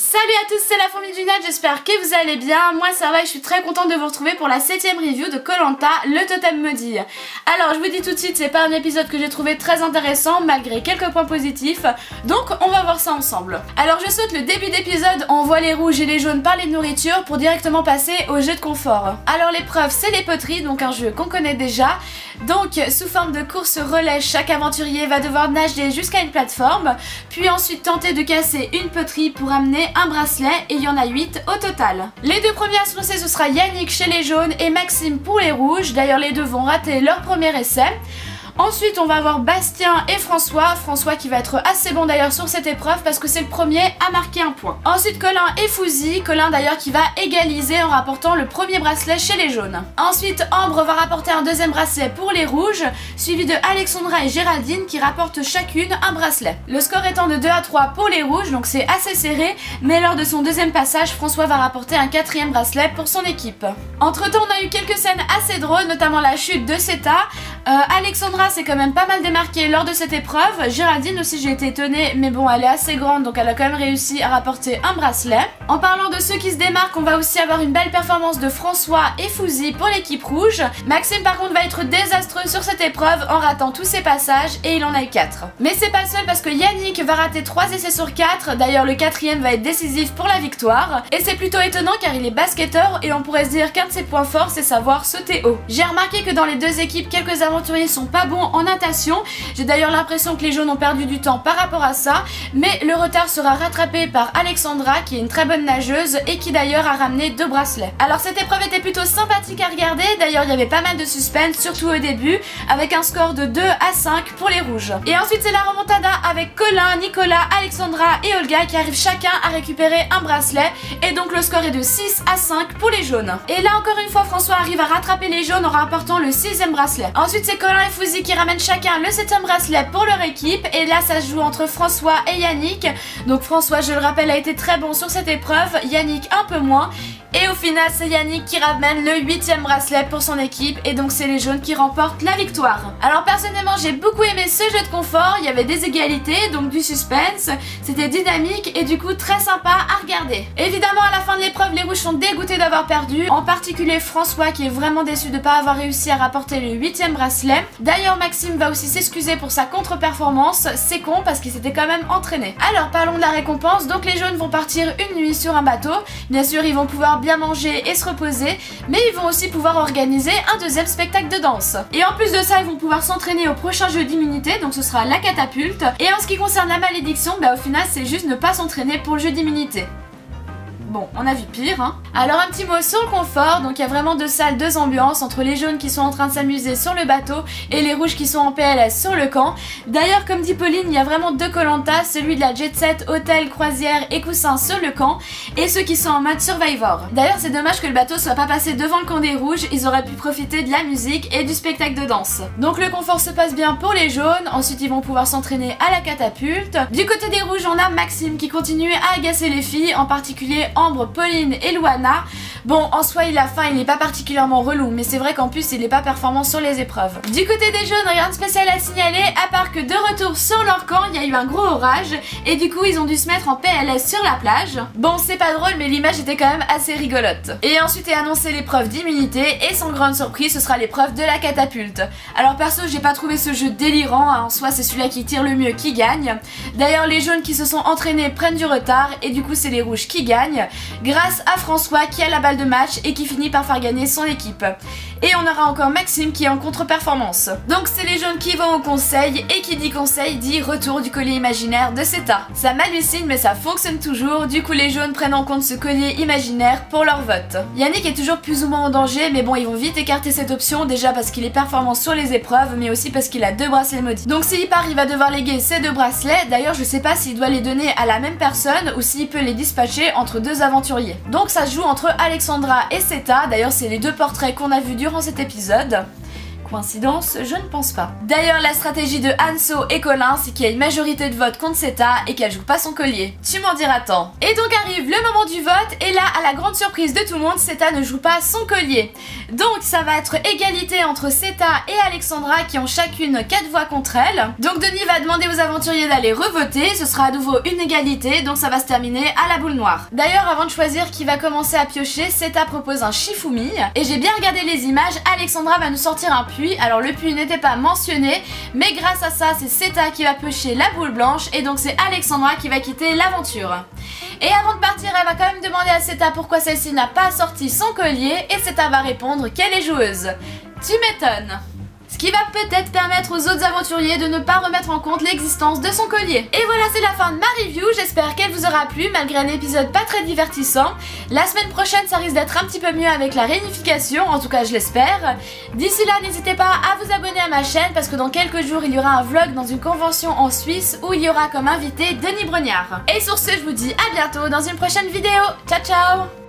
Salut à tous, c'est la fourmi du net, j'espère que vous allez bien. Moi ça va et je suis très contente de vous retrouver pour la 7ème review de Koh Lanta, le totem maudit. Alors je vous dis tout de suite, c'est pas un épisode que j'ai trouvé très intéressant malgré quelques points positifs, donc on va voir ça ensemble. Alors je saute le début d'épisode, on voit les rouges et les jaunes parler de nourriture pour directement passer au jeu de confort. Alors l'épreuve c'est les poteries, donc un jeu qu'on connaît déjà. Donc sous forme de course relais, chaque aventurier va devoir nager jusqu'à une plateforme, puis ensuite tenter de casser une poterie pour amener un bracelet, et il y en a 8 au total. Les deux premiers à se lancer, ce sera Yannick chez les jaunes et Maxime pour les rouges. D'ailleurs les deux vont rater leur premier essai. Ensuite on va avoir Bastien et François qui va être assez bon d'ailleurs sur cette épreuve parce que c'est le premier à marquer un point. Ensuite Colin et Fouzi, Colin d'ailleurs qui va égaliser en rapportant le premier bracelet chez les jaunes. Ensuite Ambre va rapporter un deuxième bracelet pour les rouges, suivi de Alexandra et Géraldine qui rapportent chacune un bracelet. Le score étant de 2 à 3 pour les rouges, donc c'est assez serré, mais lors de son deuxième passage, François va rapporter un quatrième bracelet pour son équipe. Entre temps on a eu quelques scènes assez drôles, notamment la chute de Seta. Alexandra s'est quand même pas mal démarquée lors de cette épreuve. Géraldine aussi, j'ai été étonnée, mais bon, elle est assez grande donc elle a quand même réussi à rapporter un bracelet. En parlant de ceux qui se démarquent, on va aussi avoir une belle performance de François et Fouzi pour l'équipe rouge. Maxime par contre va être désastreux sur cette épreuve en ratant tous ses passages et il en a eu 4. Mais c'est pas seul parce que Yannick va rater 3 essais sur 4, d'ailleurs le quatrième va être décisif pour la victoire. Et c'est plutôt étonnant car il est basketteur et on pourrait se dire qu'un de ses points forts c'est savoir sauter haut. J'ai remarqué que dans les deux équipes, quelques aventuriers sont pas bons en natation. J'ai d'ailleurs l'impression que les jaunes ont perdu du temps par rapport à ça, mais le retard sera rattrapé par Alexandra qui est une très bonne nageuse et qui d'ailleurs a ramené 2 bracelets. Alors cette épreuve était plutôt sympathique à regarder, d'ailleurs il y avait pas mal de suspense, surtout au début, avec un score de 2 à 5 pour les rouges. Et ensuite c'est la remontada avec Colin, Nicolas, Alexandra et Olga qui arrivent chacun à récupérer un bracelet, et donc le score est de 6 à 5 pour les jaunes. Et là encore une fois François arrive à rattraper les jaunes en rapportant le 6ème bracelet. Ensuite c'est Colin et Fouzi qui ramènent chacun le 7ème bracelet pour leur équipe, et là ça se joue entre François et Yannick. Donc François, je le rappelle, a été très bon sur cette épreuve, Yannick un peu moins. Et au final c'est Yannick qui ramène le 8ème bracelet pour son équipe, et donc c'est les jaunes qui remportent la victoire. Alors personnellement j'ai beaucoup aimé ce jeu de confort, il y avait des égalités, donc du suspense, c'était dynamique et du coup très sympa à regarder. Évidemment à la fin de l'épreuve les rouges sont dégoûtés d'avoir perdu, en particulier François qui est vraiment déçu de ne pas avoir réussi à rapporter le 8ème bracelet. D'ailleurs Maxime va aussi s'excuser pour sa contre-performance, c'est con parce qu'il s'était quand même entraîné. Alors parlons de la récompense, donc les jaunes vont partir une nuit sur un bateau, bien sûr ils vont pouvoir bien manger et se reposer, mais ils vont aussi pouvoir organiser un deuxième spectacle de danse. Et en plus de ça, ils vont pouvoir s'entraîner au prochain jeu d'immunité, donc ce sera la catapulte. Et en ce qui concerne la malédiction, bah au final c'est juste ne pas s'entraîner pour le jeu d'immunité. Bon, on a vu pire, hein. Alors un petit mot sur le confort, donc il y a vraiment deux salles, deux ambiances, entre les jaunes qui sont en train de s'amuser sur le bateau et les rouges qui sont en PLS sur le camp. D'ailleurs, comme dit Pauline, il y a vraiment deux Koh Lanta, celui de la jet set, hôtel, croisière et coussin sur le camp, et ceux qui sont en mode survivor. D'ailleurs, c'est dommage que le bateau soit pas passé devant le camp des rouges, ils auraient pu profiter de la musique et du spectacle de danse. Donc le confort se passe bien pour les jaunes, ensuite ils vont pouvoir s'entraîner à la catapulte. Du côté des rouges, on a Maxime qui continue à agacer les filles, en particulier Ambre, Pauline et Luana. Bon, en soi, il a faim, il n'est pas particulièrement relou, mais c'est vrai qu'en plus, il n'est pas performant sur les épreuves. Du côté des jaunes, rien de spécial à signaler, à part que de retour sur leur camp, il y a eu un gros orage, et du coup, ils ont dû se mettre en PLS sur la plage. Bon, c'est pas drôle, mais l'image était quand même assez rigolote. Et ensuite est annoncé l'épreuve d'immunité, et sans grande surprise, ce sera l'épreuve de la catapulte. Alors perso, j'ai pas trouvé ce jeu délirant, hein. En soi, c'est celui-là qui tire le mieux qui gagne. D'ailleurs, les jaunes qui se sont entraînés prennent du retard, et du coup, c'est les rouges qui gagnent, grâce à François qui a la balle de match et qui finit par faire gagner son équipe. Et on aura encore Maxime qui est en contre-performance. Donc c'est les jaunes qui vont au conseil, et qui dit conseil dit retour du collier imaginaire de Seta. Ça m'hallucine mais ça fonctionne toujours, du coup les jaunes prennent en compte ce collier imaginaire pour leur vote. Yannick est toujours plus ou moins en danger, mais bon ils vont vite écarter cette option, déjà parce qu'il est performant sur les épreuves, mais aussi parce qu'il a 2 bracelets maudits. Donc s'il part il va devoir léguer ses 2 bracelets, d'ailleurs je sais pas s'il doit les donner à la même personne ou s'il peut les dispatcher entre 2 aventuriers. Donc ça se joue entre Alexandra et Seta, d'ailleurs c'est les 2 portraits qu'on a vus durant cet épisode. Coïncidence? Je ne pense pas. D'ailleurs, la stratégie de Hanso et Colin, c'est qu'il y a une majorité de vote contre Seta et qu'elle joue pas son collier. Tu m'en diras tant. Et donc arrive le moment du vote, et là, à la grande surprise de tout le monde, Seta ne joue pas son collier. Donc ça va être égalité entre Seta et Alexandra qui ont chacune 4 voix contre elle. Donc Denis va demander aux aventuriers d'aller revoter, ce sera à nouveau une égalité, donc ça va se terminer à la boule noire. D'ailleurs, avant de choisir qui va commencer à piocher, Seta propose un Shifumi, et j'ai bien regardé les images, Alexandra va nous sortir un puits. Alors le puits n'était pas mentionné, mais grâce à ça, c'est Seta qui va piocher la boule blanche, et donc c'est Alexandra qui va quitter l'aventure. Et avant de partir, elle va quand même demander à Seta pourquoi celle-ci n'a pas sorti son collier, et Seta va répondre qu'elle est joueuse. Tu m'étonnes. Ce qui va peut-être permettre aux autres aventuriers de ne pas remettre en compte l'existence de son collier. Et voilà, c'est la fin de ma review, j'espère qu'elle vous aura plu malgré un épisode pas très divertissant. La semaine prochaine, ça risque d'être un petit peu mieux avec la réunification, en tout cas je l'espère. D'ici là, n'hésitez pas à vous abonner à ma chaîne parce que dans quelques jours, il y aura un vlog dans une convention en Suisse où il y aura comme invité Denis Brognard. Et sur ce, je vous dis à bientôt dans une prochaine vidéo. Ciao ciao!